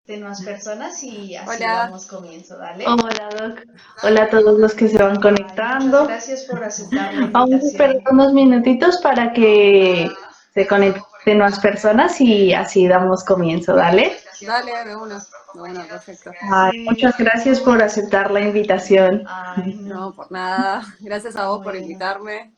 conecten más personas y así Hola. damos comienzo, ¿dale? Hola, Doc. Hola a todos los que se van Ay, muchas conectando. gracias por aceptar la Vamos a esperar invitación. unos minutitos para que se conecten más personas y así damos comienzo. Dale. Dale, de una, perfecto. Ay, Sí, muchas gracias por aceptar la invitación. ay, No, no. por nada. Gracias a vos por Bueno, invitarme.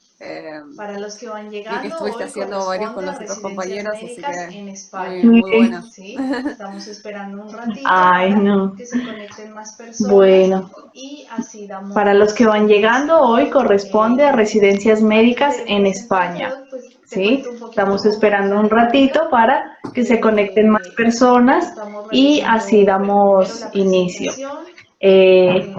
para los que van Vi que llegando, estuviste hoy haciendo varios corresponde con a los otros residencias compañeros, así médicas que en muy, España, Muy muy bien. buena. ¿sí? Estamos esperando un ratito Ay, para no. que se conecten más personas Bueno, y así para los que damos van llegando, inicio. hoy corresponde a residencias Antes médicas de en presentarte, España. Doc, pues te ¿Sí? cuento un poquito Estamos cómo es esperando la un dinámica. ratito para que se conecten más Eh, personas Estamos y así realizando, bueno, primero damos la inicio. presentación,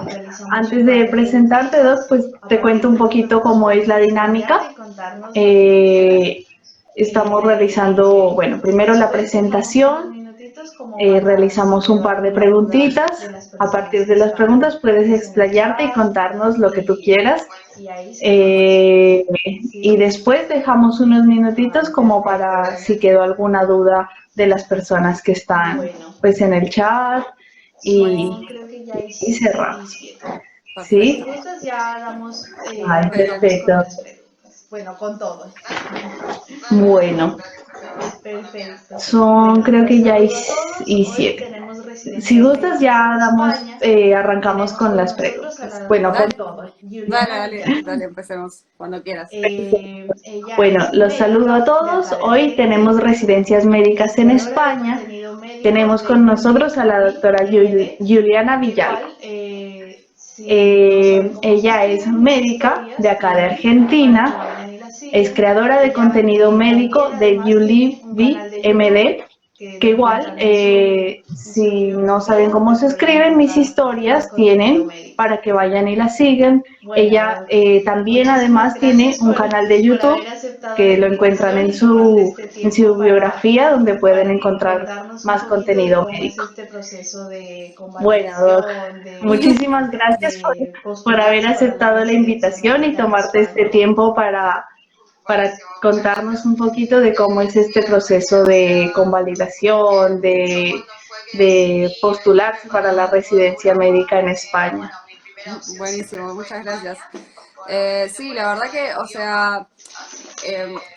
realizamos un Antes par de de presentarte, Doc, preguntitas. pues A te cuento partir un de los poquito preguntas cómo es puedes la explayarte dinámica. y contarnos lo que tú quieras. Eh, Estamos realizando, bueno, primero la Después dejamos unos presentación, minutitos como para realizamos un par llevar de una duda preguntitas. de las A personas partir que de las están preguntas puedes pues en el explayarte y chat contarnos lo que tú quieras. y ahí se conectan. Eh, y ¿Sí? después dejamos unos minutitos Ay, como perfecto, para Doc. si quedó alguna duda de las personas que están Bueno, pues en el chat son y, creo que ya hay y cerramos. 6:07. ¿Sí? Si Perfecto. gustas ya Ay, arrancamos con perfecto. las preguntas. Bueno, con todo. Bueno, Perfecto. son Bueno, creo los que ya saludo a todos. y Hoy 7. tenemos Si residencias gustas médicas en ya España. arrancamos Tenemos con con las nosotros a la preguntas. Bueno, doctora Dale, con dale, Juliana dale, Villar. dale, empecemos cuando quieras. Ella Bueno, es los saludo a médica de todos. acá de Hoy tenemos Argentina, residencias médicas es en creadora de España. contenido médico Tenemos de con nosotros a la doctora MD, Juliana Villalba. igual, si no saben cómo se Ella es escriben mis médica de historias, acá de Juli, para que Argentina. vayan y la Es sigan. creadora de Ella contenido médico también de además tiene un Julie canal de YouTube MD, que lo que igual, encuentran en su si no saben bibliografía, cómo donde se pueden escriben, mis encontrar más historias contenido tienen médico. para que vayan y la sigan. Bueno, Ella Doc, también muchísimas además tiene gracias un canal de por YouTube haber aceptado la que lo encuentran invitación y tomarte este en tiempo su biografía, donde pueden para encontrar contarnos un más poquito de contenido cómo es médico. este proceso de Bueno, Doc, convalidación, muchísimas gracias de por haber postularse para la aceptado la residencia invitación y médica en tomarte este España. tiempo para contarnos un poquito de cómo es este proceso de convalidación, de postularse para la residencia médica en España. Buenísimo, muchas gracias. Sí, la verdad que, o sea,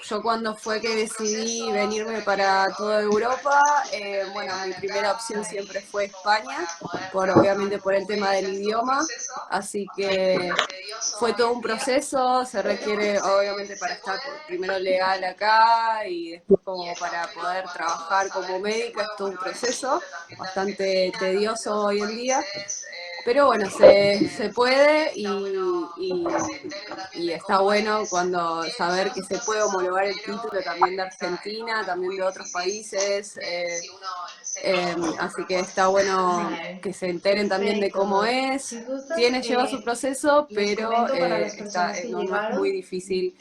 yo cuando fue que decidí venirme para toda Europa, bueno, mi primera opción siempre fue España, obviamente por el tema del idioma, así que fue todo un proceso, se requiere obviamente para estar primero legal acá y después como para poder trabajar como médica, es todo un proceso bastante tedioso hoy en día. Pero bueno, se puede y está bueno cuando saber que se puede homologar el título también de Argentina, también de otros países. Así que está bueno Vale, que se enteren también de perfecto, cómo Doc. es. Si gustas, Lleva su proceso, les pero comento para las personas que no es muy llegaron, difícil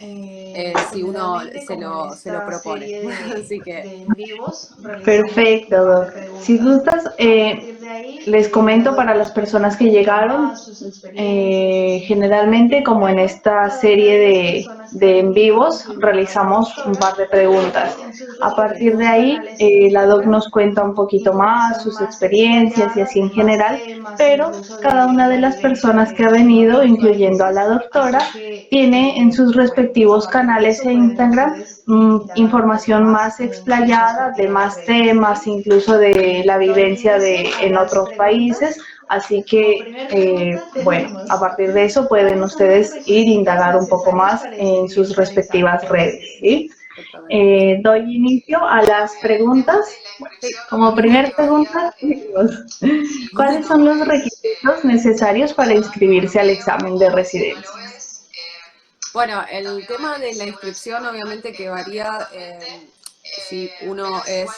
si uno generalmente como en se lo esta propone. serie Así que, de en vivos, realizamos un Perfecto, par de Doc. Si preguntas. gustas, A partir de ahí, les la comento doc para nos las cuenta un personas que poquito llegaron, más sus experiencias. generalmente como en Luego, esta cada una serie de las personas que ha de en venido, vivos, incluyendo a la realizamos un doctora, par de preguntas. en sus A partir de respectivos ahí, canales en la doc Instagram, nos cuenta un poquito más información sus más experiencias y explayada así de en más general, temas, pero incluso cada de una de la las vivencia personas que ha en venido, otros incluyendo a la países. doctora, Así que, tiene en sus bueno, a respectivos partir de canales eso e pueden Instagram ustedes indagar un poco información más más en sus explayada de respectivas más redes, temas, ¿sí? incluso de la Doy vivencia inicio a en las otros países. preguntas. Así Como que, primer pregunta bueno, a tenemos, partir de eso pueden ¿cuáles son los ustedes ir a requisitos indagar un poco necesarios más para en sus inscribirse al examen respectivas de redes. residencia? ¿Sí? exactamente. Doy inicio a las preguntas. Sí. Como primer pregunta, tenemos, ¿cuáles son los requisitos necesarios para inscribirse al examen de residencia? Bueno, el tema de la inscripción obviamente que varía si uno es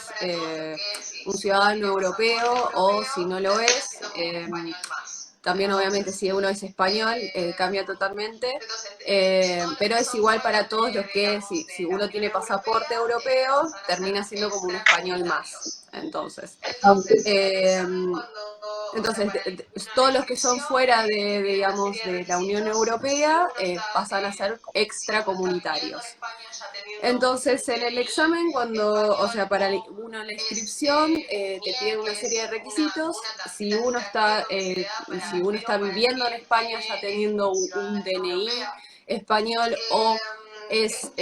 un ciudadano europeo o si no lo es. También obviamente si uno es español cambia totalmente, pero es igual para todos los que si uno tiene pasaporte europeo termina siendo como un español más. Eh, entonces, todos los que son fuera digamos, de la Unión Europea pasan a ser extracomunitarios. Entonces, en el examen, o sea, para uno la inscripción, te piden una serie de requisitos. Si uno está viviendo en España, ya teniendo un DNI español, o es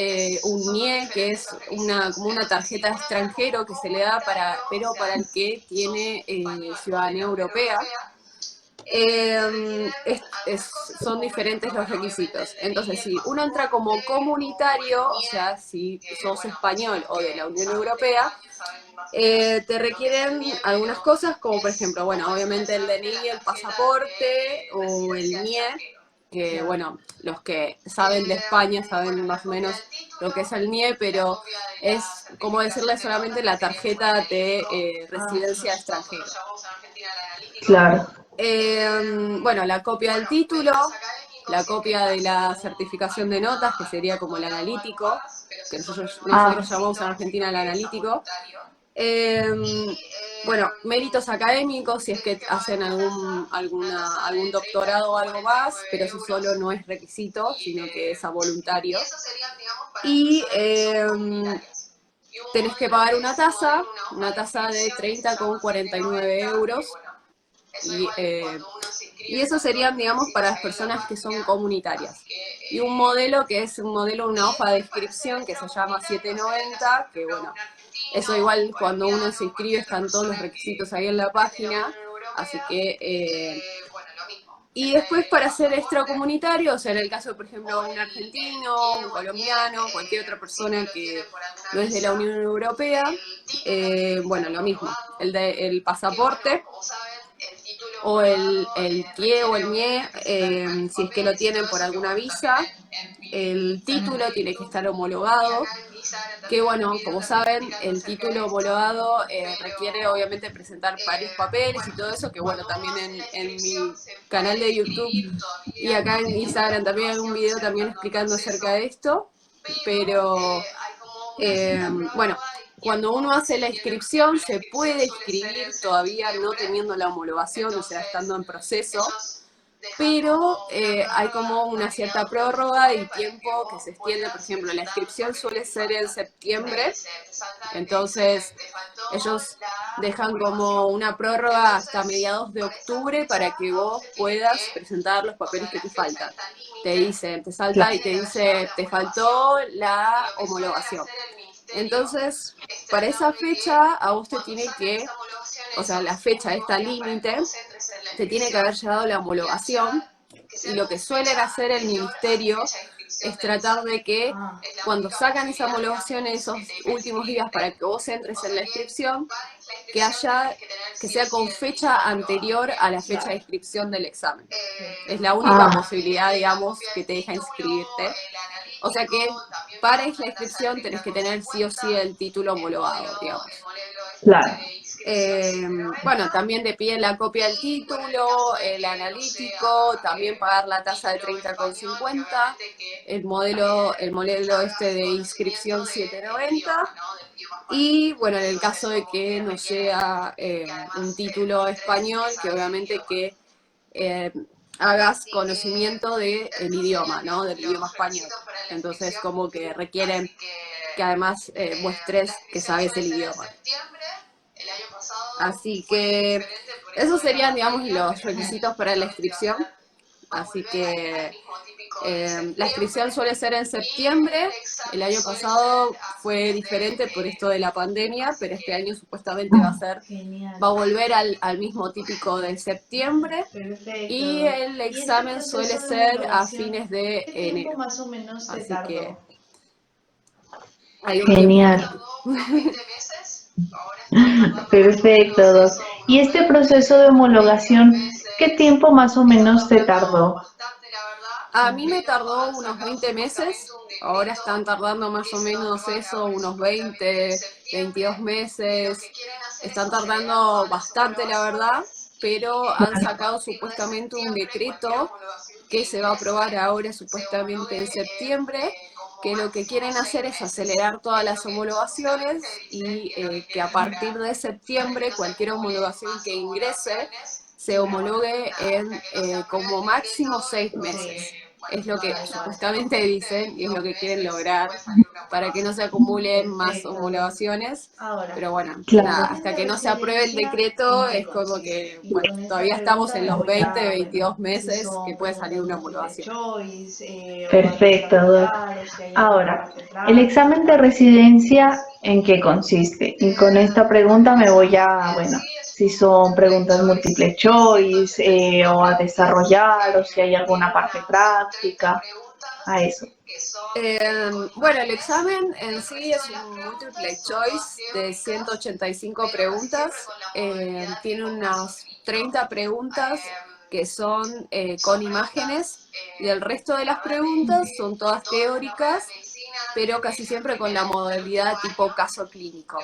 un NIE, que es como una tarjeta de extranjero que se le da pero para el que tiene ciudadanía europea. Son diferentes los requisitos. Entonces, si uno entra como comunitario, o sea, si sos español o de la Unión Europea, te requieren algunas cosas, como por ejemplo, bueno, obviamente el DNI, el pasaporte o el NIE, que bueno, los que saben de España saben más o menos lo que es el NIE, pero es como decirle solamente la tarjeta de residencia extranjera. Claro. Bueno, la copia del título, la copia de la certificación de notas, que sería como el analítico, que nosotros llamamos en Argentina el analítico. Bueno, méritos académicos, si es que hacen algún doctorado o algo más, pero eso solo no es requisito, sino que es a voluntario. Y tenés que pagar una tasa de 30,49 euros. Y eso serían, digamos, para las personas que son comunitarias. Y un modelo que es una hoja de inscripción que se llama 790, que bueno, eso igual cuando uno se inscribe están todos los requisitos ahí en la página, así que... y después para ser extracomunitario, o sea, en el caso, por ejemplo, un argentino, un colombiano, cualquier otra persona que no es de la Unión Europea, bueno, lo mismo, el pasaporte o el TIE o el MIE, si es que lo tienen por alguna visa, el título tiene que estar homologado, que bueno, como saben, el título homologado requiere obviamente presentar varios papeles y todo eso, que bueno, también en mi canal de YouTube y acá en Instagram también hay un video también explicando acerca de esto, pero bueno, cuando uno hace la inscripción se puede inscribir todavía no teniendo la homologación, o sea, estando en proceso, pero hay como una cierta prórroga y tiempo que se extiende. Por ejemplo, la inscripción suele ser en septiembre, entonces ellos dejan como una prórroga hasta mediados de octubre para que vos puedas presentar los papeles que te faltan. Te dicen, te salta y te dice, te faltó la homologación. Entonces, para esa fecha, a vos te tiene que, o sea, la fecha esta límite, te tiene que haber llegado la homologación, y lo que suelen hacer el ministerio es tratar de que cuando sacan esa homologación en esos últimos días para que vos entres en la inscripción, que sea con fecha anterior a la fecha de inscripción del examen. Es la única posibilidad, digamos, que te deja inscribirte. O sea que para esa inscripción tenés que tener sí o sí el título homologado, digamos. Claro. Bueno, también te piden la copia del título, el analítico, también pagar la tasa de 30,50, el modelo este de inscripción 790, y bueno, en el caso de que no sea un título español, que obviamente que hagas conocimiento del idioma, ¿no? Del idioma español. Entonces, como que requieren que además muestres que sabes el idioma. Así que esos serían, digamos, los requisitos para la inscripción. Así que la inscripción suele ser en septiembre. El año pasado fue diferente por esto de la pandemia, pero este año supuestamente va a volver al mismo típico de septiembre. Y el examen suele ser a fines de enero. Así que hay un Genial. Perfecto. ¿Y este proceso de homologación, qué tiempo más o menos te tardó? A mí me tardó unos 20 meses, ahora están tardando más o menos eso, unos 20, 22 meses, están tardando bastante la verdad, pero han sacado supuestamente un decreto que se va a aprobar ahora supuestamente en septiembre, que lo que quieren hacer es acelerar todas las homologaciones y que a partir de septiembre cualquier homologación que ingrese se homologue en como máximo 6 meses. es lo que supuestamente dicen y es lo que quieren lograr para que no se acumulen más homologaciones. Pero bueno, Claro. nada, hasta que no se apruebe el decreto es como que, bueno, todavía estamos en los 20, 22 meses que puede salir una homologación. Perfecto, Doc. Ahora, el examen de residencia, ¿en qué consiste? Y con esta pregunta me voy a, bueno, si son preguntas múltiple choice o a desarrollar o si hay alguna parte práctica, a eso. Bueno, el examen en sí es un multiple choice de 185 preguntas. Tiene unas 30 preguntas que son con imágenes y el resto de las preguntas son todas teóricas, pero casi siempre con la modalidad tipo caso clínico.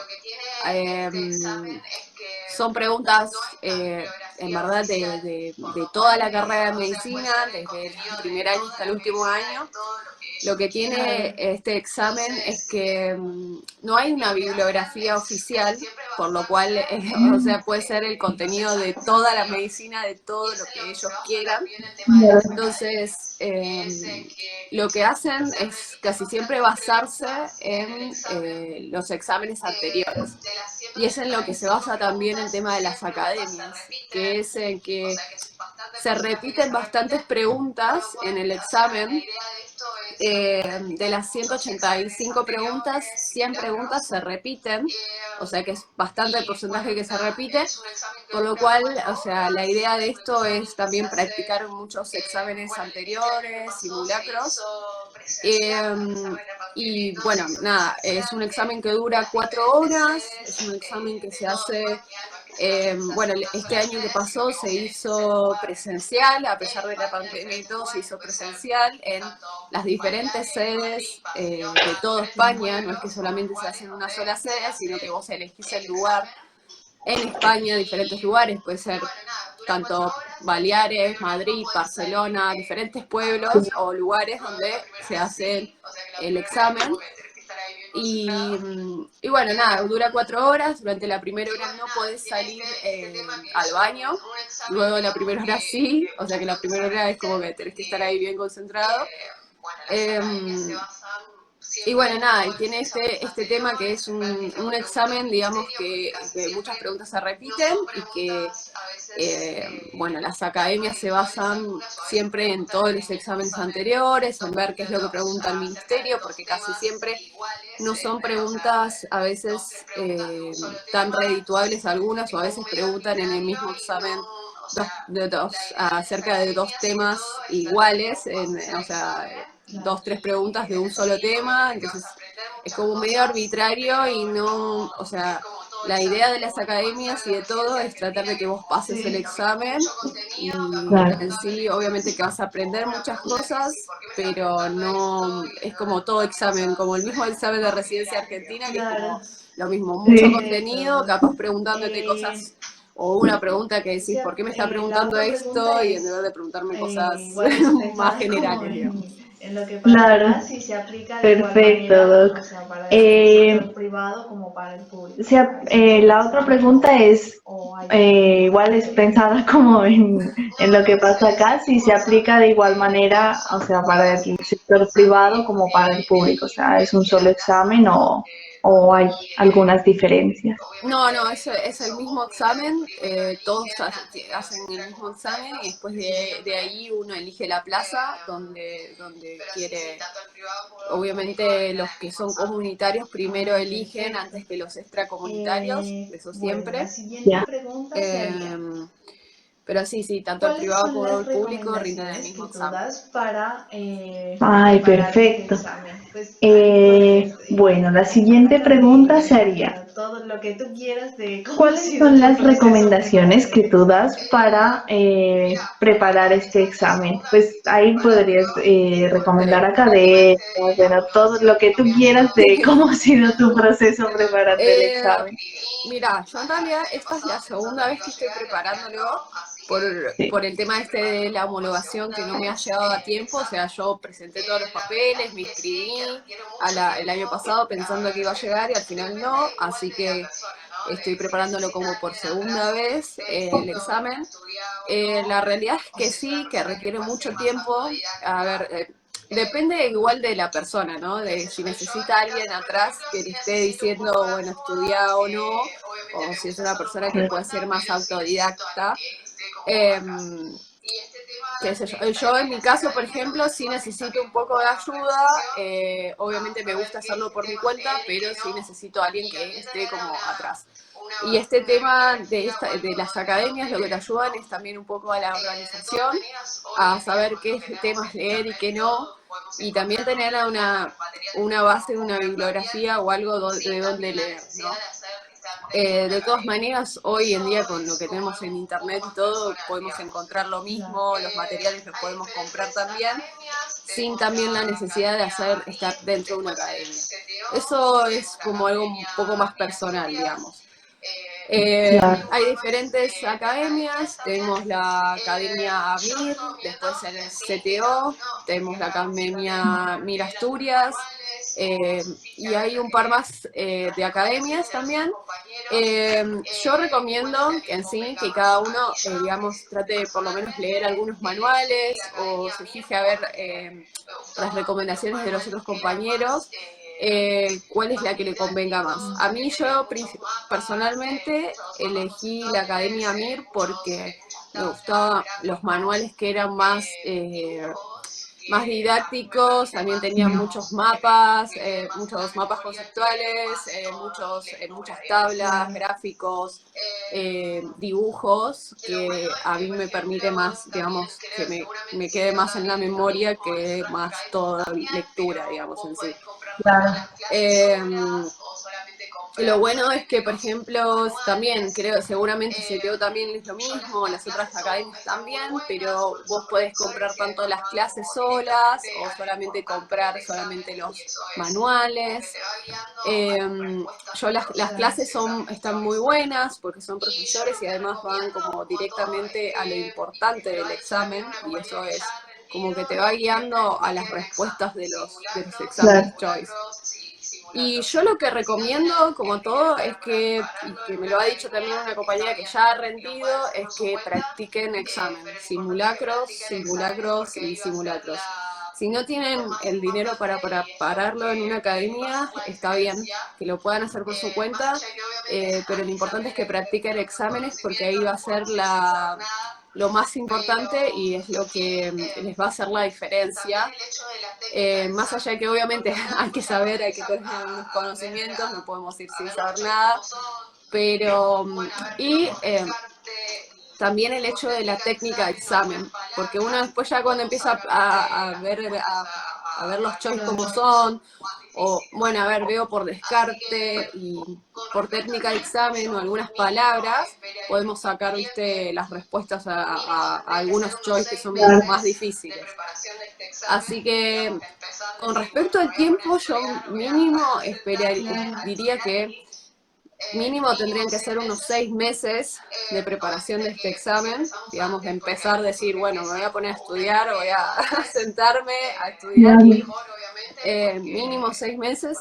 Son preguntas, en verdad, de toda la carrera de medicina, desde el primer año hasta el último año. Lo que tiene este examen es que no hay una bibliografía oficial, por lo cual, o sea, puede ser el contenido de toda la medicina, de todo lo que ellos quieran. Entonces, lo que hacen es casi siempre basarse en los exámenes anteriores. Y es en lo que se basa también el tema de las academias, que es en que se repiten bastantes preguntas en el examen. De las 185 preguntas, 100 preguntas se repiten, o sea que es bastante el porcentaje que se repite, por lo cual, o sea, la idea de esto es también practicar muchos exámenes anteriores, simulacros. Y bueno, nada, es un examen que dura 4 horas, es un examen que se hace, bueno, este año que pasó se hizo presencial, a pesar de la pandemia y todo, se hizo presencial en las diferentes sedes de toda España, no es que solamente se hace en una sola sede, sino que vos elegís el lugar en España, diferentes lugares, puede ser tanto Baleares, Madrid, Barcelona, diferentes pueblos o lugares donde se hace el examen. Y bueno, nada, dura 4 horas, durante la primera hora no podés salir al baño, luego la primera hora sí, o sea que la primera hora es como que tenés que estar ahí bien concentrado. Y bueno, nada, y tiene este tema que es un examen, digamos, que muchas preguntas se repiten y que, bueno, las academias se basan siempre en todos los exámenes anteriores, en ver qué es lo que pregunta el ministerio, porque casi siempre no son preguntas a veces tan redituables algunas, o a veces preguntan en el mismo examen acerca de 2 temas iguales, o sea, 2, 3 preguntas de un solo tema, entonces es como medio arbitrario y no, o sea, la idea de las academias y de todo es tratar de que vos pases el examen y en sí obviamente que vas a aprender muchas cosas, pero no es como todo examen, como el mismo examen de residencia argentina, que es como lo mismo, mucho contenido, capaz preguntándote cosas o una pregunta que decís, ¿por qué me está preguntando esto? Y en vez de preguntarme cosas más generales, digamos. En lo que Claro. pasará si se aplica de igual Perfecto, manera, Doc. o sea, para el sector privado como para el público. La otra pregunta es, igual es pensada como en lo que pasa acá, si se aplica de igual manera, o sea, para el sector privado como para el público, o sea, ¿es un solo examen o hay algunas diferencias? No, es el mismo examen, todos hacen el mismo examen y después de ahí uno elige la plaza donde quiere. Obviamente los que son comunitarios primero eligen antes que los extracomunitarios, eso siempre. La siguiente pregunta sería, pero sí, tanto el privado como el ¿cuáles son público las rinden el recomendaciones mismo que tú examen. das para Ay, preparar este perfecto. examen? Pues, ahí puedes, Bueno, la siguiente pregunta sería, todo lo que tú quieras de cómo ha ¿cuáles sido son tu las proceso recomendaciones que tú preparatorio. das para preparar este examen? Pues ahí podrías recomendar academias, bueno, todo lo que tú quieras de cómo ha sido tu proceso preparando el examen. Mira, yo en realidad esta es la segunda vez que estoy preparándolo Sí. por el tema este de la homologación que no me ha llegado a tiempo, o sea, yo presenté todos los papeles, me inscribí el año pasado pensando que iba a llegar y al final no, así que estoy preparándolo como por segunda vez el examen. La realidad es que sí, que requiere mucho tiempo. A ver, depende igual de la persona, ¿no? De si necesita alguien atrás que le esté diciendo, bueno, estudia o no, o si es una persona que puede ser más autodidacta. Qué sé yo. Yo en mi caso, por ejemplo, sí necesito un poco de ayuda. Obviamente me gusta hacerlo por mi cuenta, pero sí necesito a alguien que esté como atrás. Y este tema de las academias, lo que te ayudan es también un poco a la organización, a saber qué temas leer y qué no, y también tener una base, una bibliografía o algo de donde leer, ¿no? De todas maneras, hoy en día con lo que tenemos en internet y todo, podemos encontrar lo mismo, los materiales los podemos comprar también, sin también la necesidad de estar dentro de una academia. Eso es como algo un poco más personal, digamos. Claro. Hay diferentes academias, tenemos la Academia AMIR, después el CTO, tenemos la Academia MIR Asturias, y hay un par más de academias también. Yo recomiendo que en sí, que cada uno, digamos, trate de por lo menos leer algunos manuales o se fije a ver las recomendaciones de los otros compañeros, cuál es la que le convenga más. A mí yo personalmente elegí la Academia MIR porque me gustaban los manuales que eran más didácticos, también tenían muchos mapas conceptuales, muchas tablas, gráficos, dibujos, que a mí me permite más, digamos, que me quede más en la memoria que más toda lectura, digamos, en sí. Claro. Lo bueno es que, por ejemplo, también creo, seguramente CTO también es lo mismo, las otras academias también, pero vos podés comprar tanto las clases solas o solamente comprar solamente los manuales. Las clases están muy buenas porque son profesores y además van como directamente a lo importante del examen, y eso es como que te va guiando a las respuestas de los exámenes choice. Y yo lo que recomiendo, como todo, es que me lo ha dicho también una compañera que ya ha rendido, es que practiquen exámenes, simulacros, simulacros y simulacros. Si no tienen el dinero para pararlo en una academia, está bien que lo puedan hacer por su cuenta, pero lo importante es que practiquen exámenes porque ahí va a ser lo más importante y es lo que les va a hacer la diferencia. Más allá de que obviamente hay que saber, hay que tener unos conocimientos, no podemos ir sin saber nada, pero también el hecho de la técnica de examen, porque uno después ya cuando empieza a ver los choice como son, o bueno, a ver, veo por descarte y por técnica de examen o algunas palabras, podemos sacar, viste, las respuestas a algunos choice que son más difíciles. Así que con respecto al tiempo, yo mínimo diría que mínimo tendrían que ser unos 6 meses de preparación de este examen, digamos, de empezar a decir, bueno, me voy a poner a estudiar, voy a sentarme a estudiar, mínimo 6 meses.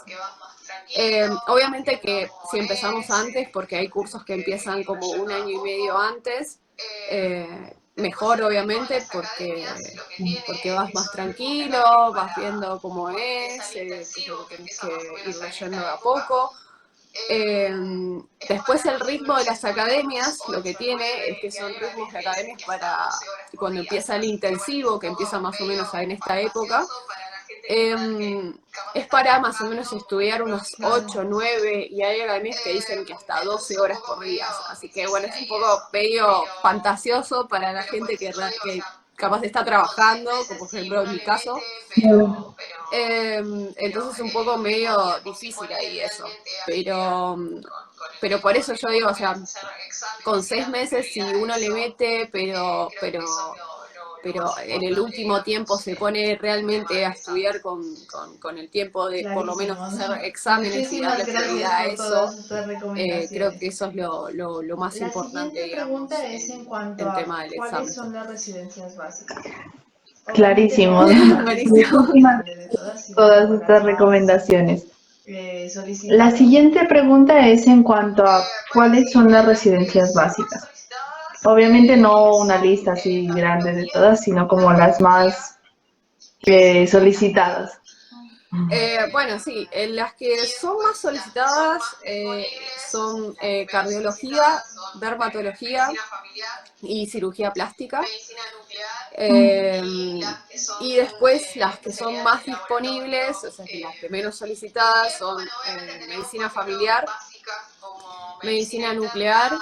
Obviamente que si empezamos antes, porque hay cursos que empiezan como 1 año y medio antes, mejor obviamente porque vas más tranquilo, vas viendo cómo es, lo que tenés que ir leyendo de a poco. Después el ritmo de las academias, lo que tiene es que son ritmos de academias para cuando empieza el intensivo, que empieza más o menos en esta época, es para más o menos estudiar unos 8, 9, y hay academias que dicen que hasta 12 horas corridas, así que bueno, es un poco medio fantasioso para la gente que capaz está trabajando, como por ejemplo en mi caso. Entonces es un poco medio difícil ahí eso, pero por eso yo digo, o sea, con 6 meses si uno le mete, pero en el último tiempo se pone realmente a estudiar con el tiempo de por lo menos hacer exámenes y darle prioridad a eso, creo que eso es lo más importante, digamos, en tema del examen. ¿Cuáles son las residencias básicas? Clarísimo. Buenísimo. Muchísimas gracias por todas estas recomendaciones. solicitan. La siguiente pregunta es en cuanto a cuáles son las residencias básicas. Obviamente no una lista así grande de todas, sino como las más solicitadas. Bueno, sí, las que son más solicitadas son cardiología, dermatología y cirugía plástica. Y después las que son más disponibles, o sea, que las que menos solicitadas son medicina familiar, medicina nuclear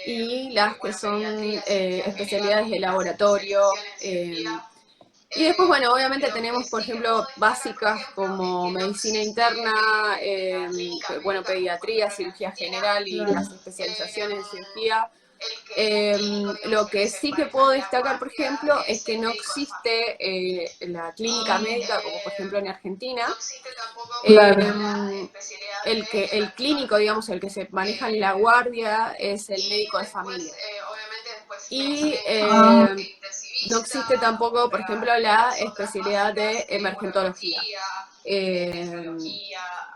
y las que son especialidades de laboratorio. Y después, bueno, obviamente tenemos, por ejemplo, básicas como medicina interna, bueno, pediatría, cirugía general y las especializaciones en cirugía. Lo que sí que puedo destacar, por ejemplo, es que no existe la clínica médica, como por ejemplo en Argentina. Claro. El clínico, digamos, el que se maneja en la guardia es el médico de familia. Y no existe tampoco, por ejemplo, la especialidad de emergentología.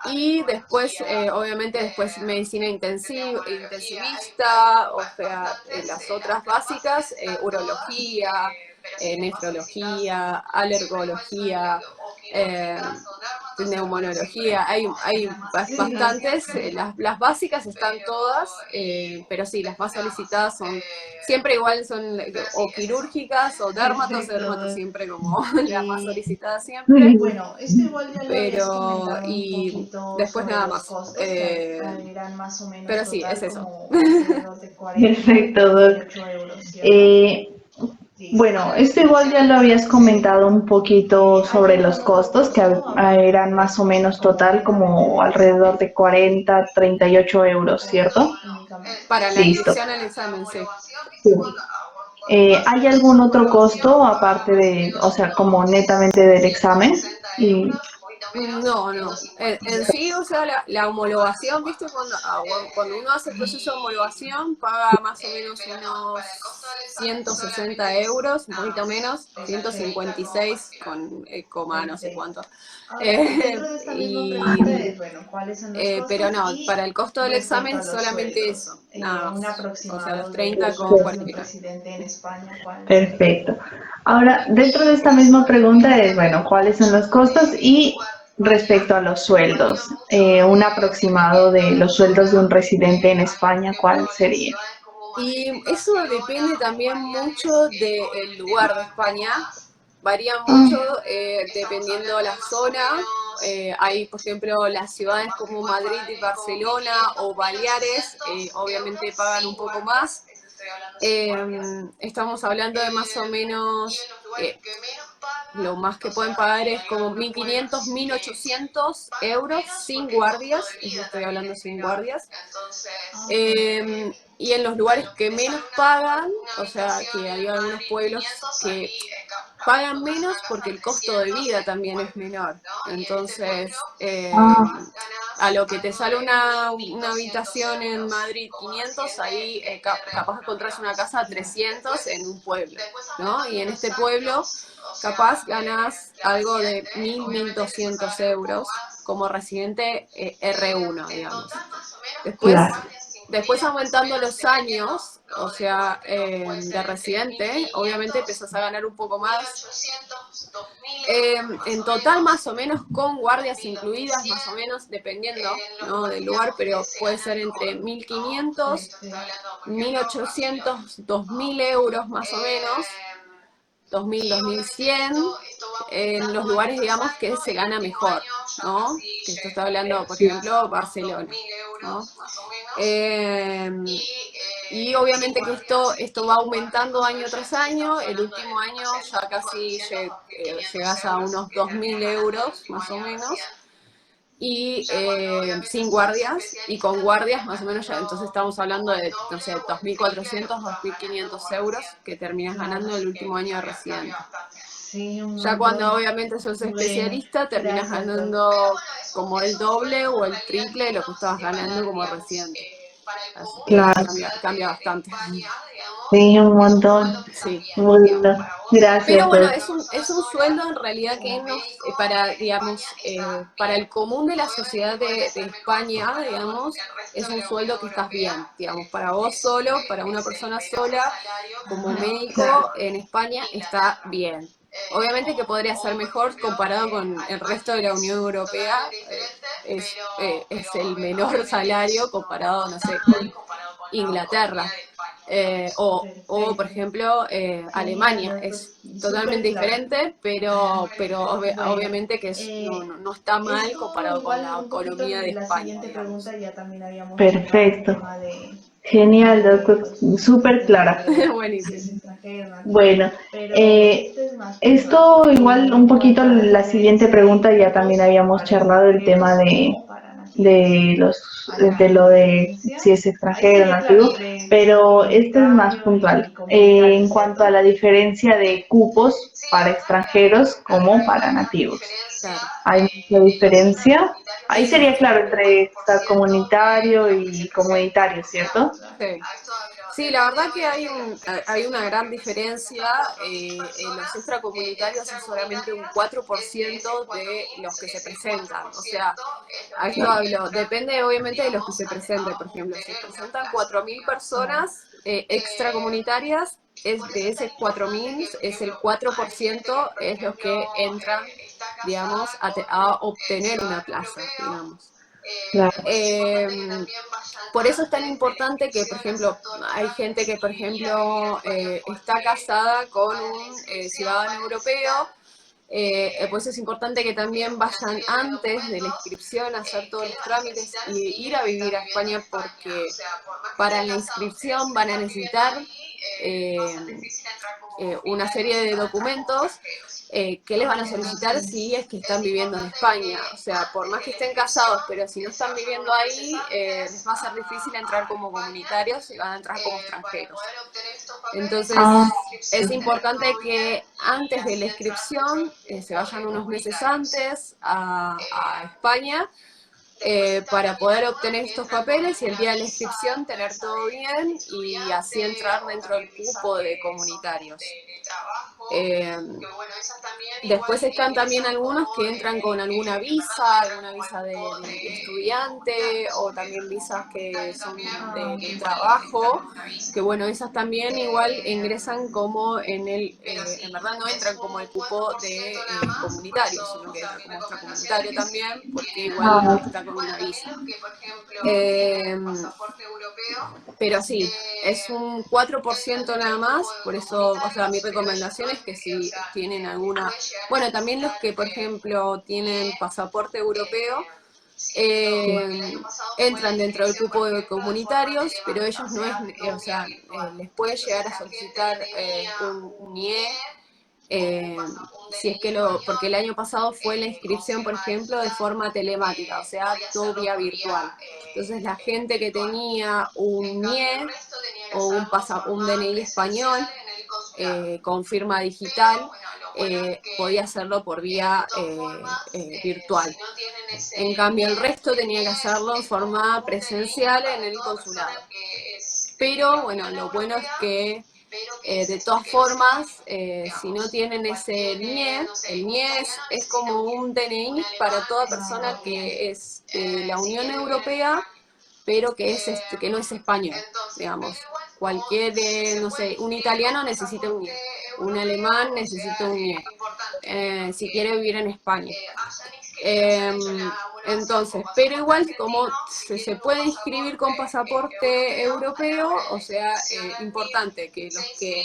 Y después, obviamente, después medicina intensivista, o sea, las otras básicas, urología, nefrología, alergología, neumonología, hay bastantes, las básicas están todas, pero sí, las más solicitadas son, siempre igual son o quirúrgicas o dermatos siempre como la más solicitada siempre, Bueno, esto igual ya lo habías pero, comentado un y poquito después sobre nada los más. costos, que eran más o menos Pero sí, es total eso. como alrededor de 40, Perfecto, Doc. 48 euros, ¿cierto? Listo. Bueno, esto igual ya lo habías comentado un poquito sobre los costos, que eran más o menos total como alrededor de 40, 38 euros, ¿cierto? Únicamente. Para la Listo. inscripción al examen, sí. Sí. ¿Hay algún otro costo aparte de, o sea, como netamente del examen? Y No, no. En sí, o sea, la homologación, ¿viste? Cuando uno hace el proceso de homologación, paga más o menos unos 160 euros, un poquito menos, 156 con coma no sé cuánto. Dentro de esta misma pregunta es, bueno, ¿cuáles son los costos? Pero no, Y para el costo del respecto examen a los solamente sueldos, eso, nada un más. O sea, los aproximado 30 de con sueldos de un 40. residente en España, ¿cuál sería? perfecto. Ahora, dentro de esta misma pregunta es, bueno, ¿cuáles son los costos? Y respecto a los sueldos, un aproximado de los sueldos de un residente en España, ¿cuál sería? Y eso depende también mucho del lugar de España. Varía mucho dependiendo la zona. Hay, por ejemplo, las ciudades como Madrid y Barcelona o Baleares, obviamente pagan un poco más. Estamos hablando de más o menos, lo más que pueden pagar es como 1.500, 1.800 euros sin guardias, eso estoy hablando sin guardias. Y en los lugares que menos pagan, o sea, que hay algunos pueblos que pagan menos porque el costo de vida también es menor. Entonces, a lo que te sale una habitación en Madrid 500, ahí capaz encontrás una casa a 300 en un pueblo, ¿no? Y en este pueblo capaz ganas algo de 1.200 euros como residente R1, digamos. Claro. Después aumentando los años, o sea, de residente, obviamente empezás a ganar un poco más. En total, más o menos, con guardias incluidas, más o menos, dependiendo, ¿no?, del lugar, pero puede ser entre 1.500, 1.800, 2.000 euros más o menos, 2.000, 2.100, en los lugares, digamos, que se gana mejor, ¿no? Que esto está hablando, por ejemplo, Barcelona, ¿no? Y obviamente que esto va aumentando año tras año. El último año ya casi llegas a unos 2.000 euros, más o menos. Y sin guardias, y con guardias más o menos ya, entonces estamos hablando de, no sé, 2.400, 2.500 euros que terminas ganando el último año de residente. Sí, un Ya cuando montón. obviamente sos Bueno, especialista, terminas gracias, Doc. ganando como el doble o el triple de lo que estabas ganando como residente. Así que Claro, cambia bastante. sí, un montón. Sí. Bueno, Pero gracias, bueno, Doc. es un sueldo en realidad que para, digamos, para el común de la sociedad de España, digamos, es un sueldo que estás bien, digamos, para vos solo, para una persona sola, como Claro, médico en España está bien. Obviamente que podría ser mejor comparado con el resto de la Unión Europea, es el menor salario comparado, no sé, con Inglaterra. Por Perfecto. ejemplo, Genial, Alemania ¿no? es Pues súper totalmente claro. diferente, pero Bueno, obviamente que no está mal esto comparado con igual la un poquito economía de la España, siguiente digamos. pregunta, ya también habíamos hablado el perfecto. tema Genial, de doctor. pues Súper clara. si es Buenísimo. extranjero, nativo, Bueno, pero este es más puntual. esto igual un En poquito cuanto a la la siguiente diferencia de pregunta, ya también cupos habíamos para charlado el tema extranjeros como para nativos. de Acá lo la de diferencia, si es ahí extranjero o sería claro nativo, entre pero este es más comunitario puntual. y comunitario, En cuanto a ¿cierto? la diferencia de cupos para extranjeros como para nativos. Claro. ¿Hay mucha diferencia? Ahí sería claro entre extracomunitario y comunitario, ¿cierto? Sí. Sí, la verdad que hay una gran diferencia. Los extracomunitarios es solamente un 4% de los que se presentan. O sea, a esto Claro. hablo, depende obviamente de los que se presenten. Por ejemplo, si presentan 4.000 Claro. personas extracomunitarias, de ese 4.000, es el 4% es los que entran, digamos, a obtener una plaza, digamos. Claro. Por eso es tan importante que, por ejemplo, hay gente que, por ejemplo, está casada con un ciudadano europeo, pues es importante que también vayan antes de la inscripción a hacer todos los trámites y ir a vivir a España porque para la inscripción van a necesitar eh, una serie de documentos que les van a solicitar si es que están viviendo en España. O sea, por más que estén casados, pero si no están viviendo ahí, les va a ser difícil entrar como comunitarios y van a entrar como extranjeros. Entonces, Ah, es importante que antes de la inscripción se vayan unos meses antes a España para poder obtener estos papeles y el día de la inscripción tener todo bien y así entrar dentro del cupo de comunitarios. Eh, Después están también algunos que entran con alguna visa de estudiante o también visas que son Ah, de ok. trabajo, que bueno, esas también igual ingresan como en verdad no entran como el cupo de comunitario, sino que entra como extracomunitario también, porque igual ah, está con una visa. Eh, pero sí, es un 4% nada más, por eso, o sea, mi recomendación es que si tienen alguna, bueno, también los que, por ejemplo, tienen pasaporte europeo, entran dentro del cupo de comunitarios, pero ellos no es, o sea, les puede llegar a solicitar un NIE si es que porque el año pasado fue la inscripción, por ejemplo, de forma telemática, o sea, todo vía virtual. Entonces la gente que tenía un NIE o un DNI español con firma digital, podía hacerlo por vía virtual. En cambio, el resto tenía que hacerlo en forma presencial en el consulado. Pero bueno, lo bueno es que de todas formas, si no tienen ese NIE, el NIE es como un DNI para toda Ah, persona ok. que es de la Unión Europea, pero que no es español, digamos. Cualquier, no sé, un italiano necesita un NIE, un alemán necesita un NIE, si quiere vivir en España. Eh, entonces, pero igual como se puede inscribir con pasaporte europeo, o sea, importante que los que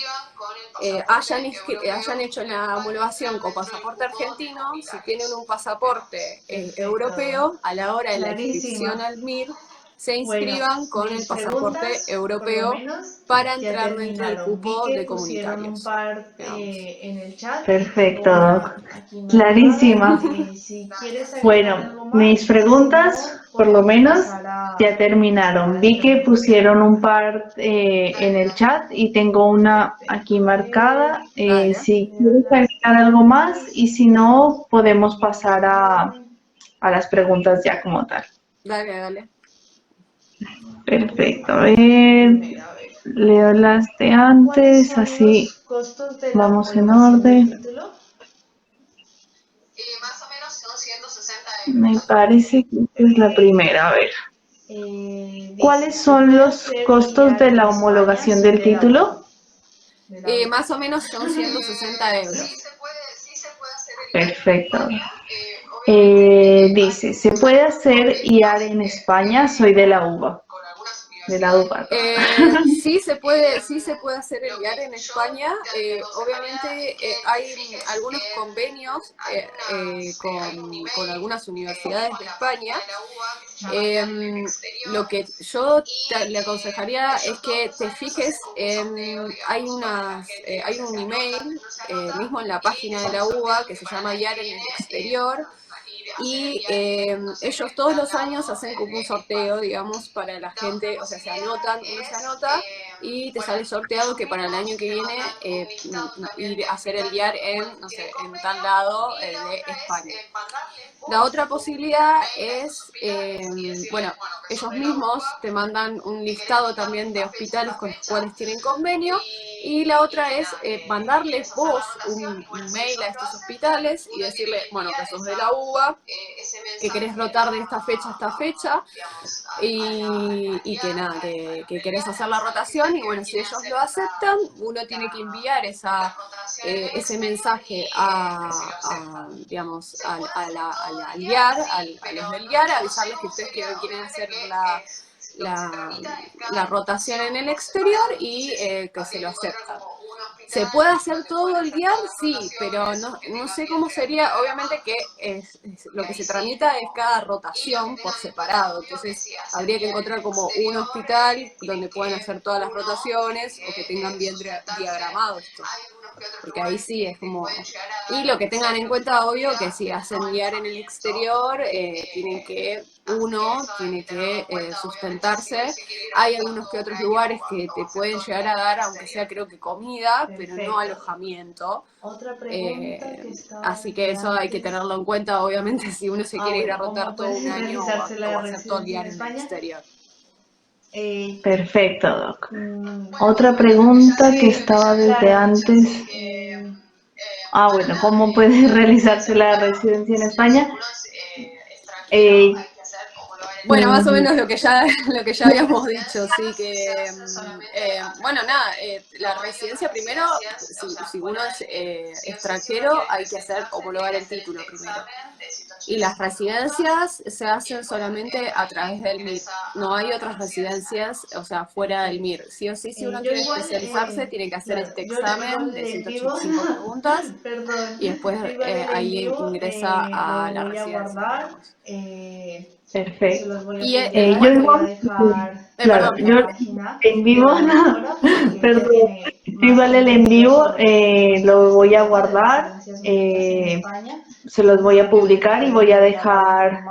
hayan hecho la homologación con pasaporte argentino, si tienen un pasaporte Perfecto. europeo, a la hora de la inscripción Clarísima. al MIR, se Bueno, inscriban con el mis pasaporte preguntas, por lo europeo menos, para ya entrar dentro del terminaron. Vi cupo que de pusieron un comunitarios, par digamos. en el chat. perfecto, Tengo Doc. una aquí marcada. Clarísima. Si quieres agregar Bueno, algo mis más, si preguntas, no, por lo podemos menos, pasar ya a terminaron. las Vi que preguntas. pusieron un par en el chat y tengo una aquí Perfecto. A ver, marcada. Dale, Si leo quieres las agregar algo más aquí. y si no, podemos pasar Bien. a las preguntas ya como tal. dale, dale. Perfecto. A ver, Primera, a ver. leo las de antes, así Costos de la vamos en homologación del orden. título? Más o menos son 160 Me parece que esta es la primera. A ver, ¿cuáles son los costos de la homologación del título? Más o menos son 160 euros. Sí se puede hacer el Perfecto. obviamente Dice, ¿se puede hacer IAR en España? Soy de la UBA. con algunas De la UBA. Sí se puede hacer el IAR en España. Obviamente hay algunos convenios con algunas universidades de España. Lo que yo le aconsejaría es que te fijes hay un email mismo en la página de la UBA que se llama IAR en el exterior. Y ellos todos los años hacen como un sorteo, digamos, para la gente, o sea, uno se anota y te sale sorteado que para el año que viene ir a hacer el IAR no sé, en tal lado de España. La otra posibilidad es, bueno, ellos mismos te mandan un listado también de hospitales con los cuales tienen convenio, y la otra es mandarles vos un mail a estos hospitales y decirle, bueno, que sos de la UBA, que querés rotar de esta fecha a esta fecha, y que nada, que querés hacer la rotación, y bueno, si ellos lo aceptan, uno tiene que enviar ese mensaje digamos, al IAR, a los del IAR, avisarles que ustedes quieren hacer la rotación en el exterior y que se lo aceptan. ¿Se puede hacer todo el IAR? Sí, pero no sé cómo sería. Obviamente que lo que se tramita es cada rotación por separado. Entonces habría que encontrar como un hospital donde puedan hacer todas las rotaciones o que tengan bien diagramado esto. Porque ahí sí es como... Y lo que tengan en cuenta, obvio, que si hacen IAR en el exterior, uno tiene que sustentarse. Hay algunos que otros lugares que te pueden llegar a dar, aunque sea creo que comida, pero no alojamiento. Otra pregunta que Así que eso hay que tenerlo en cuenta, obviamente, si uno se quiere ir a rotar todo un año o hacer todo el IAR en el exterior. Perfecto, Doc. Otra pregunta que estaba desde antes. Bueno, ¿cómo puede realizarse la residencia en España? Bueno, más o menos lo que ya habíamos dicho, sí que, bueno, nada, la residencia primero, si uno es extranjero, hay que homologar el título primero. Y las residencias se hacen solamente a través del MIR. No hay otras residencias, o sea, fuera del MIR. Sí o sí, si uno quiere especializarse, tiene que hacer este examen de 185 preguntas y después ahí ingresa a la residencia, digamos. Perfecto. Y yo igual, claro, perdón. yo en vivo, perdón, yo igual el en vivo lo voy a guardar, se los voy a publicar y voy a dejar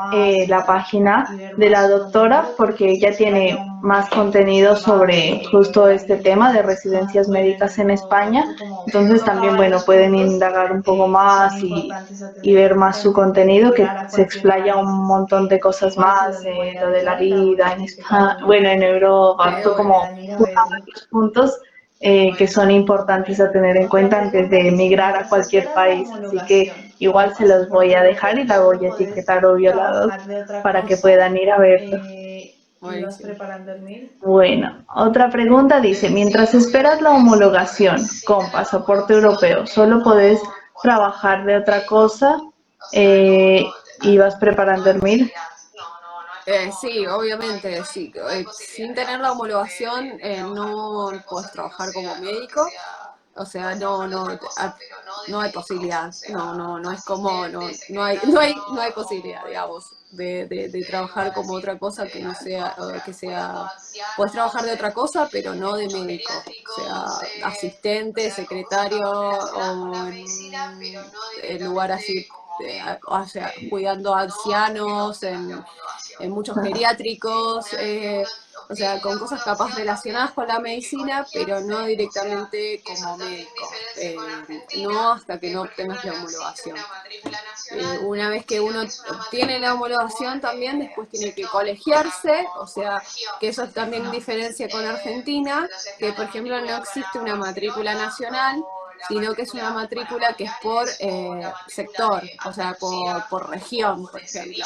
la página de la doctora porque ella tiene más contenido sobre justo este tema de residencias médicas en España. Entonces también, bueno, pueden indagar un poco más y ver más su contenido, que se explaya un montón de cosas más, lo de la vida en España, bueno, en Europa, como varios puntos que son importantes a tener en cuenta antes de emigrar a cualquier país. Así que igual se los voy a dejar y la voy a etiquetar o violado para que puedan ir a verlo. Bueno, otra pregunta dice, mientras esperas la homologación con pasaporte europeo, ¿solo podés trabajar de otra cosa y vas preparando el MIR? Sí, obviamente, sí. Sin tener la homologación no puedes trabajar como médico. O sea, no hay posibilidad. No es como, no hay posibilidad, digamos, de trabajar como otra cosa que no sea, puedes trabajar de otra cosa, pero no de médico. O sea, asistente, secretario, o en lugar así, o sea, cuidando a ancianos, en muchos geriátricos, o sea, con cosas capaz relacionadas con la medicina, pero no directamente como médico, no hasta que no obtengas la homologación. una vez que uno obtiene la homologación también, después tiene que colegiarse, o sea, que eso también diferencia con Argentina, que por ejemplo no existe una matrícula nacional, sino que es una matrícula que es por sector, o sea, por región, por ejemplo.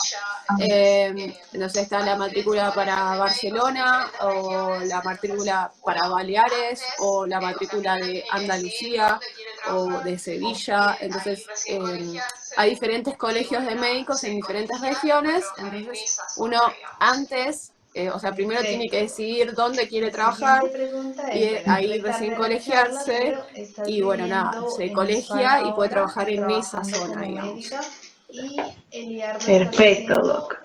No sé, está la matrícula para Barcelona, o la matrícula para Baleares, o la matrícula de Andalucía, o de Sevilla. Entonces, hay diferentes colegios de médicos en diferentes regiones, entonces uno antes, o sea, primero tiene que decidir dónde quiere La trabajar, siguiente pregunta y es, bueno, ahí entré recién tarde a la charla, colegiarse, pero estás y bueno, nada, viviendo se en colegia España y puede ahora trabajar y en esa trabajando zona, como digamos. médica y el IAR lo estás Perfecto, haciendo, Doc.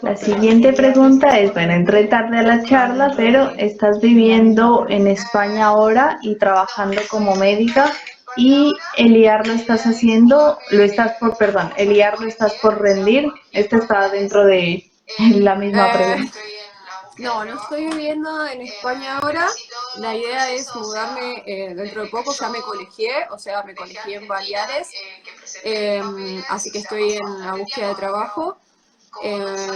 La perdón, siguiente el IAR lo pregunta estás es, por bueno, entré rendir tarde a o la está charla, dentro pero de estás la misma viviendo en pregunta. España ahora y trabajando como médica y el IAR lo estás haciendo, el IAR lo estás por rendir. Este está dentro de la misma Eh, pregunta. no, no estoy viviendo en España ahora. La idea es mudarme dentro de poco. Ya me colegié, o sea, me colegié en Baleares, así que estoy en la búsqueda de trabajo.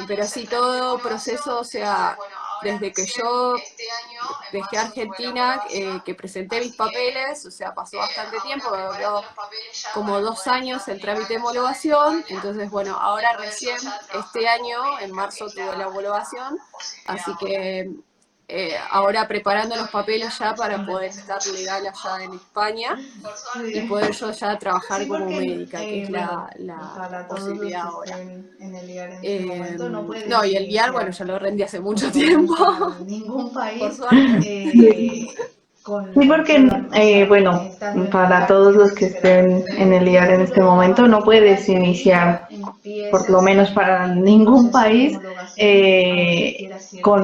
Pero sí, todo proceso, o sea, desde que yo dejé Argentina, que presenté mis papeles, o sea, pasó bastante tiempo, me duró como 2 años el trámite de homologación. Entonces, bueno, ahora recién este año, en marzo, tuve la homologación, así que ahora preparando los papeles ya para poder estar legal allá en España Muy y bien. poder yo ya trabajar Sí, como porque, médica, que es bueno, la para todos los posibilidad que ahora. estén en el IAR en este momento, no No, puedes y el guiar, bueno, iniciar ya lo rendí hace mucho por lo menos tiempo, para ningún por país, suerte. Sí, con porque, o sea, bueno, estando en el para IAR todos los tienes que que esperar estén en el el IAR en este título, la momento, no matrícula puedes y ya iniciar, por lo empiezas menos para el ningún proceso de país, homologación a donde quieras irte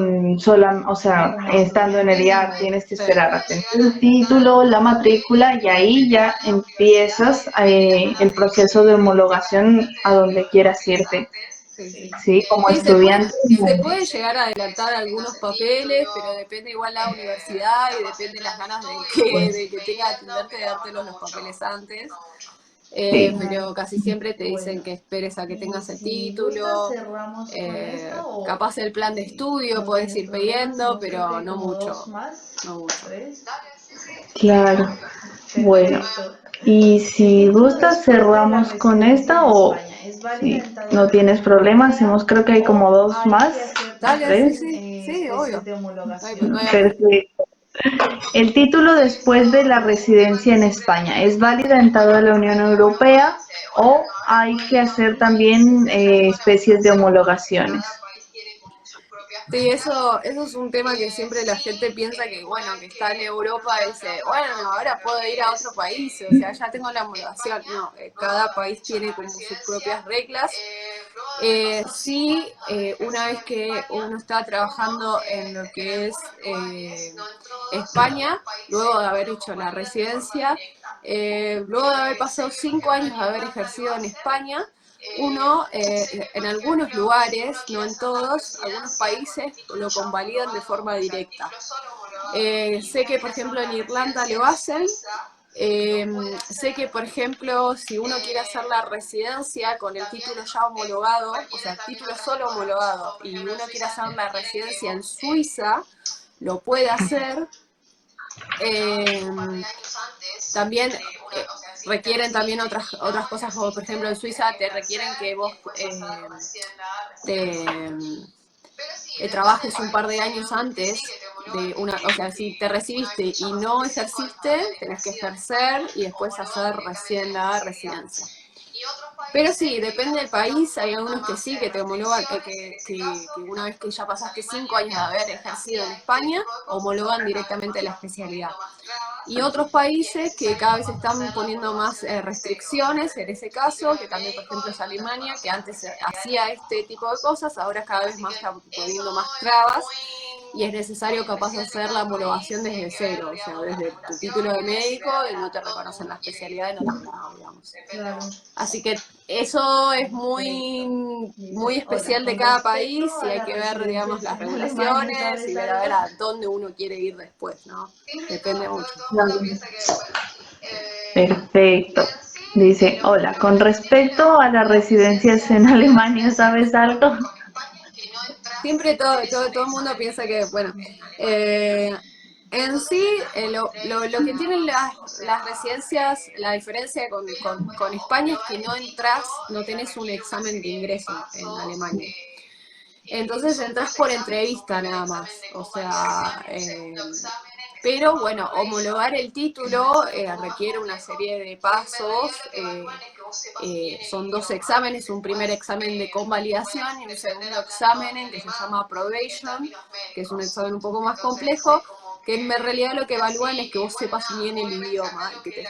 o sea, como estando en estudiante el y IAR médico. tienes que Sí, esperar a tener el título, la matrícula y ahí ya empiezas el proceso de homologación a donde quieras irte, sí, sí. ¿sí? Como Sí, estudiante. se puede llegar a adelantar algunos papeles, pero depende igual la universidad y depende las ganas de que tenga de atenderte, de dártelos los papeles antes. Sí. Pero casi siempre te dicen Bueno, que esperes a que y tengas el si gustas, título. cerramos con esta o Capaz el plan de estudio no puedes tienes ir problema. pidiendo, Hacemos creo pero que no como dos mucho, más, no mucho. tres. Claro. Bueno, Perfecto. y El si título gustas, después de la cerramos con residencia esta en o España, ¿es válida si en toda no la tienes Unión problema, Europea hacemos creo que hay como o dos hay más, que hacer Dale, sí, tres. también sí, sí, especies obvio. de No hay, homologación? no hay apuro. Perfecto. El título después de la residencia en España, ¿es válida en toda la Unión Europea o hay que hacer también especies de homologaciones? Sí, eso es un tema que siempre la gente piensa que, bueno, que está en Europa, dice, bueno, ahora puedo ir a otro país, o sea, ya tengo la homologación. No, cada país tiene como sus propias reglas. Sí, una vez que uno está trabajando en lo que es España, luego de haber hecho la residencia, luego de haber pasado 5 años de haber ejercido en España, uno en algunos lugares, no en todos, algunos países lo convalidan de forma directa. Sé que, por ejemplo, en Irlanda lo hacen. Sé que, por ejemplo, si uno quiere hacer la residencia con el título ya homologado, o sea, título solo homologado, y uno quiere hacer la residencia en Suiza, lo puede hacer. También requieren también otras cosas, como por ejemplo en Suiza te requieren que vos te trabajes un par de años antes de una, o sea, si te recibiste y no ejerciste, tenés que ejercer y después hacer recién la residencia. Pero sí, depende del país, hay algunos que sí, que te homologan, que una vez que ya pasaste 5 años de haber ejercido en España, homologan directamente la especialidad. Y otros países que cada vez están poniendo más restricciones, en ese caso, que también por ejemplo es Alemania, que antes hacía este tipo de cosas, ahora cada vez más está poniendo más trabas y es necesario capaz hacer la homologación desde cero, o sea, desde tu título de médico y no te reconocen la especialidad en otro lado, digamos. Claro. Así que eso es Perfecto. muy Dice, hola, especial de con cada país respecto y a hay la que ver, digamos, residencia las en Alemania, regulaciones y ¿sabes ver a ver algo? a dónde uno quiere ir después, ¿no? Depende mucho. Perfecto. Dice, hola, con respecto a las residencias en Alemania, ¿sabes algo? Siempre todo el mundo piensa que, bueno, en sí, lo que tienen las residencias, la diferencia con España es que no entras, no tenés un examen de ingreso en Alemania. Entonces entras por entrevista nada más, o sea, pero bueno, homologar el título requiere una serie de pasos, son 2 exámenes, un primer examen de convalidación y un segundo examen que se llama probation, que es un examen un poco más complejo, que en realidad lo que evalúan es que vos sepas bien el idioma y que te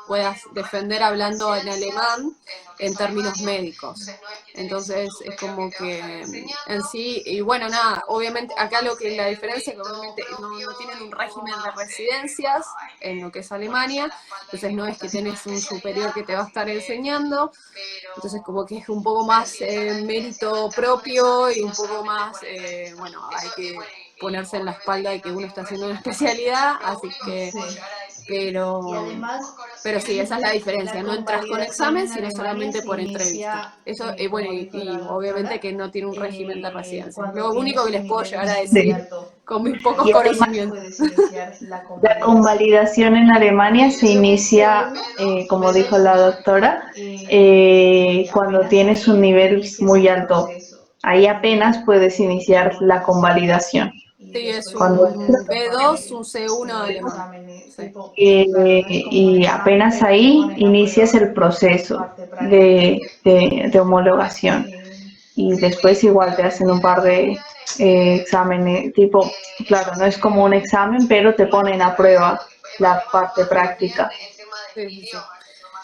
puedas defender hablando en alemán en términos médicos. Entonces es como que en sí, y bueno, nada, obviamente acá la diferencia es que obviamente no tienen un régimen de residencias en lo que es Alemania, entonces no es que tenés un superior que te va a estar enseñando, entonces como que es un poco más mérito propio y un poco más, bueno, hay que ponerse en la espalda de que uno está haciendo una especialidad, así que, Sí. pero, Y además, pero sí, esa es la diferencia, no entras con convalidación examen, en sino Alemania solamente se por entrevista. inicia, Eso, bueno, como dijo y la obviamente doctora, que no tiene un régimen de residencia. cuando Lo único tienes que un les puedo nivel llegar a muy decir Sí. alto. con mis pocos Y Ahí sí además, conocimientos. puedes iniciar la la convalidación. convalidación en Alemania se inicia, como dijo la doctora, cuando tienes un nivel muy alto. Ahí apenas puedes iniciar la convalidación. Y Sí, es después un Cuando, igual te tocan B2, un C1 alemán. exámenes, Sí. tipo, claro, no es como un y examen, apenas pero te ahí ponen a inicias prueba el proceso parte práctica. de homologación. Y después igual te hacen un par de exámenes, tipo, claro, no es como un examen, pero te ponen a prueba la parte práctica. Sí, sí, sí.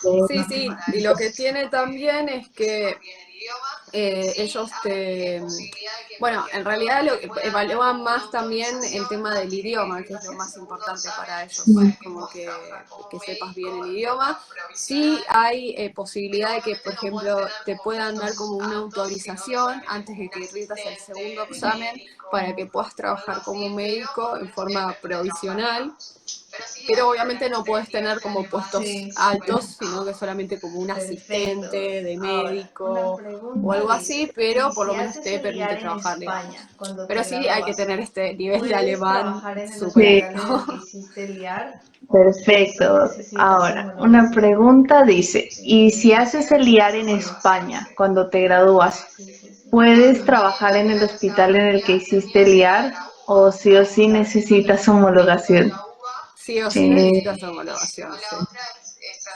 Eh, Sí, sí, y lo que tiene también es que ellos bueno, en realidad evalúan más también el tema del idioma, que es lo más importante para ellos, como que sepas bien el idioma. Sí hay posibilidad de que, por ejemplo, te puedan dar como una autorización antes de que rindas el segundo examen para que puedas trabajar como médico en forma provisional. Pero obviamente no puedes tener como puestos Sí, altos, sino que solamente como un perfecto. asistente de Ahora, una médico o pregunta algo así, dice, pero ¿y por lo si menos haces te el permite IAR en trabajar, digamos. España cuando Pero te sí hay que gradúas? tener este nivel de ¿Puedes alemán trabajar en el súper sí, hospital en alto. el que hiciste el IAR o si perfecto. necesitas Ahora, una homologación? pregunta dice, ¿y si haces el IAR en España cuando te gradúas, Sí, sí, sí. puedes trabajar en el hospital en el que hiciste el IAR o sí necesitas homologación? Sí o sí Eh, necesitas homologación, sí.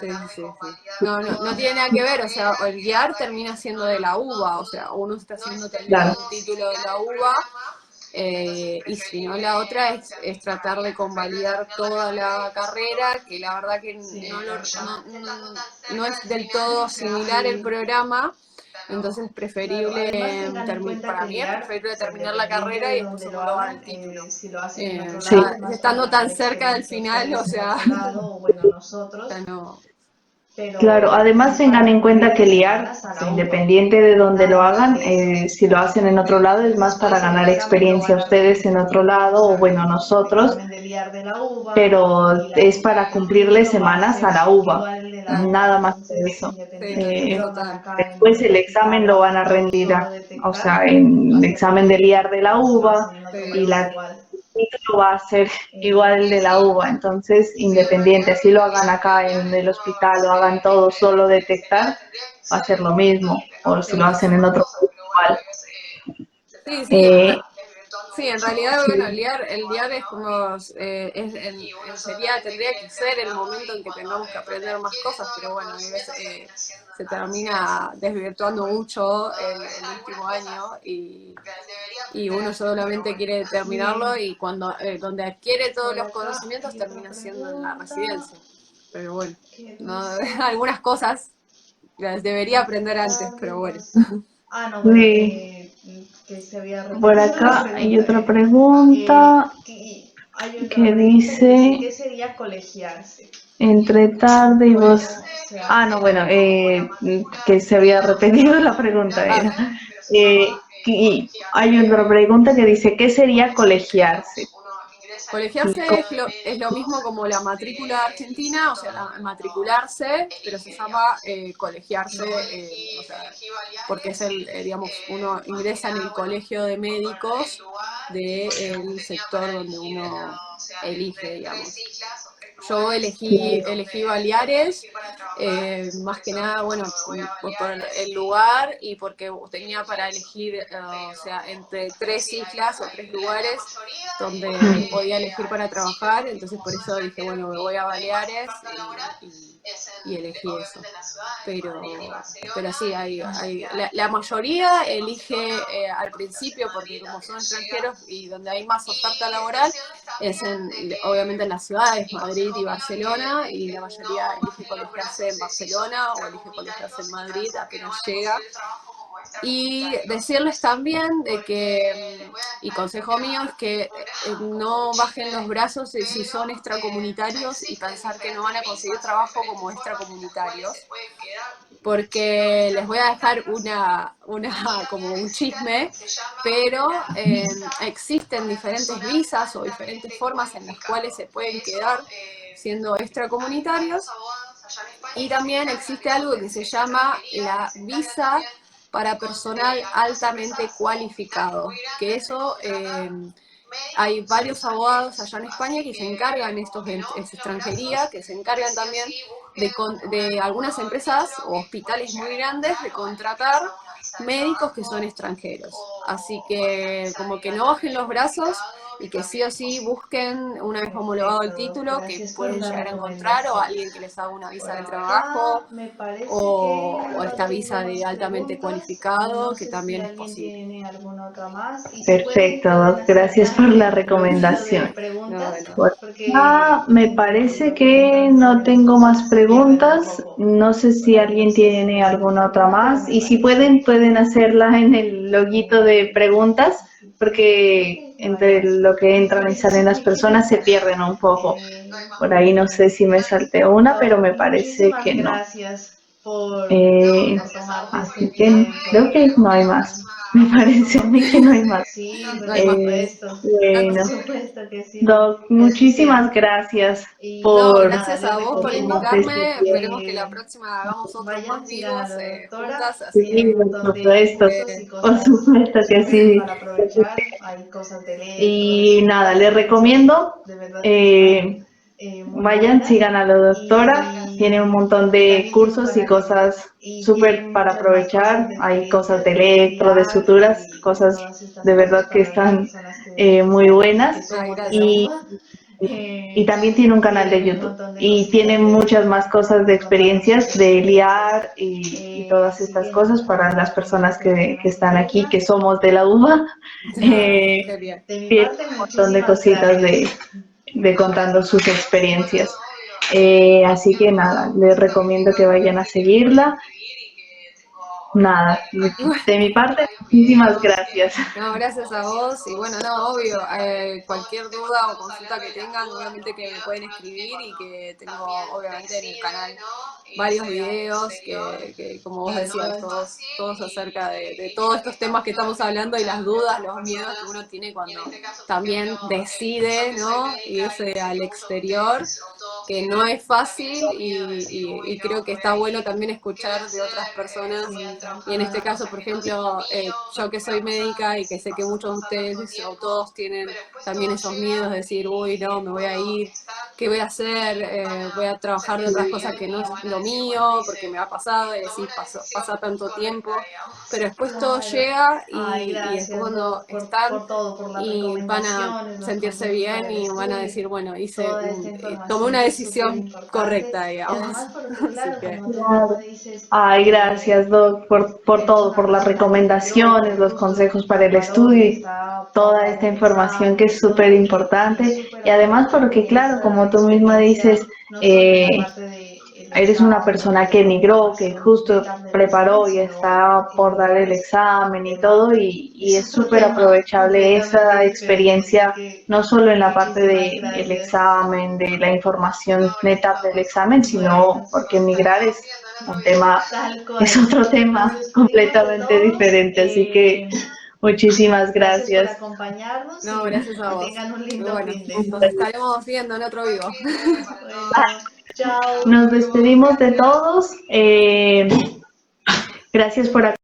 Sí, sí, sí, sí. No tiene nada que ver, o sea, el guiar termina siendo de la UBA, o sea, uno está haciendo terminar claro. un título de la UBA, y si no la otra es tratar de convalidar toda la carrera, que la verdad que Sí, exacto. no es del todo similar el Sí. programa, entonces es Claro, preferible, además tengan en cuenta para que el mí es IAR, preferible o sea, terminar la independiente carrera de y después dónde lo homologar hagan, el título. si lo hacen en otro Sí. lado, es Ya más para estando tan ganar cerca del experiencia final, o ustedes en sea, otro lado, o bueno, ya nosotros, no. Claro, pero además es tengan para en cuenta que cubrirle el IAR, semanas a o sea, la UBA, independiente de donde lo nada más hagan, que eso. si lo hacen en otro lado es más para Después el ganar examen lo experiencia van a ustedes en rendir, otro o lado o sea, bueno, el nosotros, examen del IAR de la UBA pero y es para el cumplirle título va a semanas a ser la UBA, igual el de la UBA, nada más que entonces eso. Sí, independientemente lo hagan total. acá Después en el el hospital examen o lo van hagan a rendir, solo o sea, detectar, va en a el ser examen del parecido, IAR de la o si lo UBA hacen en otro Sí. y país la igual. el título va a ser igual el de la UBA, entonces independiente, así lo hagan acá en el hospital o hagan todo solo detectar, va a ser lo mismo, o si lo Sí, hacen en otro país igual. sí, sí, Eh, sí, en realidad, bueno, sí, el liar es como, tendría que ser el momento en que tengamos que aprender más cosas, pero bueno, a veces se termina desvirtuando mucho el último año y uno solamente quiere terminarlo y cuando donde adquiere todos Por los acá conocimientos hay otra termina siendo en la pregunta residencia. Pero bueno, que no, dice, algunas cosas las debería entre aprender antes, tarde y pero bueno. vos... Ah, no, bueno, sí. que se había Por repetido la acá hay pregunta otra era. pregunta Hay otra que pregunta que dice, dice, ¿qué sería colegiarse? entre tarde y vos... O sea, Ah, no, bueno, que se había repetido la pregunta Ah, era. Y hay otra pregunta que dice, ¿qué sería colegiarse? Colegiarse co- es lo mismo como la matrícula argentina, o sea, matricularse, pero se llama colegiarse, o sea, porque es digamos, uno ingresa en el colegio de médicos del sector donde uno elige, digamos. Yo elegí Baleares, más que nada, bueno, por el lugar y porque tenía para elegir, o sea, entre 3 islas o 3 lugares donde podía elegir para trabajar, entonces por eso dije, bueno, me voy a Baleares y elegí eso. Pero sí, la mayoría elige al principio, porque como son extranjeros y donde hay más oferta laboral, es obviamente en las ciudades, Madrid y Barcelona, y la mayoría elige colegiarse en Barcelona o elige colegiarse en Madrid apenas llega. Y decirles también de que, y consejo mío, es que no bajen los brazos si son extracomunitarios y pensar que no van a conseguir trabajo como extracomunitarios, porque les voy a dejar como un chisme, pero existen diferentes visas o diferentes formas en las cuales se pueden quedar siendo extracomunitarios, y también existe algo que se llama la visa para personal altamente cualificado, que eso hay varios abogados allá en España que se encargan, es extranjería, que se encargan también de algunas empresas o hospitales muy grandes de contratar médicos que son extranjeros. Así que como que no bajen los brazos y que sí o sí busquen, una vez homologado el título, que Gracias por pueden la llegar a encontrar, o alguien que les haga una visa de Bueno, trabajo, acá me parece que o no esta tengo visa de más altamente preguntas. cualificado, No que sé si también es alguien posible. tiene alguna otra más. Y si Perfecto, pueden Doc. hacer Gracias por la también lo de recomendación. No, preguntas, bueno. Por porque me parece que no las tengo más cosas se pierden un preguntas. poco. No sé si Por ahí no alguien sé si tiene me salté alguna otra alguna, pero más. me Y si parece. pueden hacerla en el loguito de preguntas, Así porque que no hay entre más. lo que Me entran y parece salen las personas se pierden un poco. Por ahí no sé si me salté una, pero me parece muchísimas que no. gracias por tomarte este Así que creo tiempo. que no hay más. Me parece a mí que no hay más. Sí, No por hay más supuesto. Por Bueno, supuesto que sí. Doc, Que así sea. muchísimas gracias Y No, por nada, gracias les a vos por recomiendo tomarte este invitarme. tiempo. Esperemos que la que próxima hagamos otros vayan, más sigan a vivos la doctora. juntas, así Tiene Sí, un por montón de supuesto, cursos y por cosas supuesto que chéveres sí. para aprovechar. Hay cosas de Y nada, electroestimulación les y cosas recomiendo, de verdad que están muy vayan, buenas. sigan a la doctora, tiene un Y montón de también tiene un cursos y canal de YouTube cosas y súper tienen para muchas más cosas aprovechar. de Hay cosas de experiencias de electro, de biliar suturas, y cosas todas estas de cosas verdad que para las están personas que, muy que buenas. ay, somos de la gracias. Y, UBA. y también tiene un canal de Tienen un YouTube. montón de Y cositas tiene muchas más cosas de de contarnos sus experiencias de experiencias. liar y todas Así estas que cosas nada, para las personas bienvenidos también que a están aquí, seguirla. que somos de la UBA. Ah, Eh, genial. De mi tiene parte, un montón de muchísimas cositas gracias. de contando sus experiencias. Así que nada, les recomiendo que vayan a seguirla. Nada, de mi parte, muchísimas gracias. No, gracias a vos. Y bueno, no, obvio, cualquier duda o consulta que tengan, obviamente que me pueden escribir, y que tengo obviamente en el canal varios videos que como vos decías, todos acerca de todos estos temas que estamos hablando, y las dudas, los miedos que uno tiene cuando también decide, ¿no?, irse al exterior, que no es fácil, y creo que está bueno también escuchar de otras personas. Y en este caso, por ejemplo, yo que soy médica y que sé que muchos de ustedes o todos tienen también esos miedos de decir, uy, no, me voy a ir, ¿qué voy a hacer? Voy a trabajar de otras cosas que no es lo mío, porque me ha pasado, y decir, pasa tanto tiempo, pero después todo Claro. llega, Ay, y después gracias, cuando Doc, están por todo, por las y van a recomendaciones, los sentirse consejos para bien el y van a estudio decir, y bueno, toda esta tomé información una que es súper decisión importante. correcta, Y digamos. además porque, Así claro, que, como tú mismo Claro. dices, Ay, gracias, Doc, por eres todo, una por las persona que emigró, que recomendaciones, los justo consejos para el preparó estudio y y está por toda dar esta el información que examen es y súper todo. Y es importante. súper Y además porque, aprovechable claro, esta como tú misma dices, experiencia, no solo en eh, la parte del eres una examen, persona de que la emigró, que preparación justo mental del examen, preparó y sino está por dar el emigrar examen y de todo, Marte. y Es es otro súper tema aprovechable completamente esa diferente, así experiencia, que no solo en la parte muchísimas del gracias. examen, de la información neta del examen, sino Bueno, porque emigrar es un tema, tal es cual. otro Nos tema despedimos de completamente todos. diferente, así que Muchísimas Gracias por gracias. acompañarnos No, y gracias a que vos. tengan un Y lindo bueno, fin de. nos estaremos viendo en otro vivo. Bueno, chao. Nos despedimos de todos. Gracias por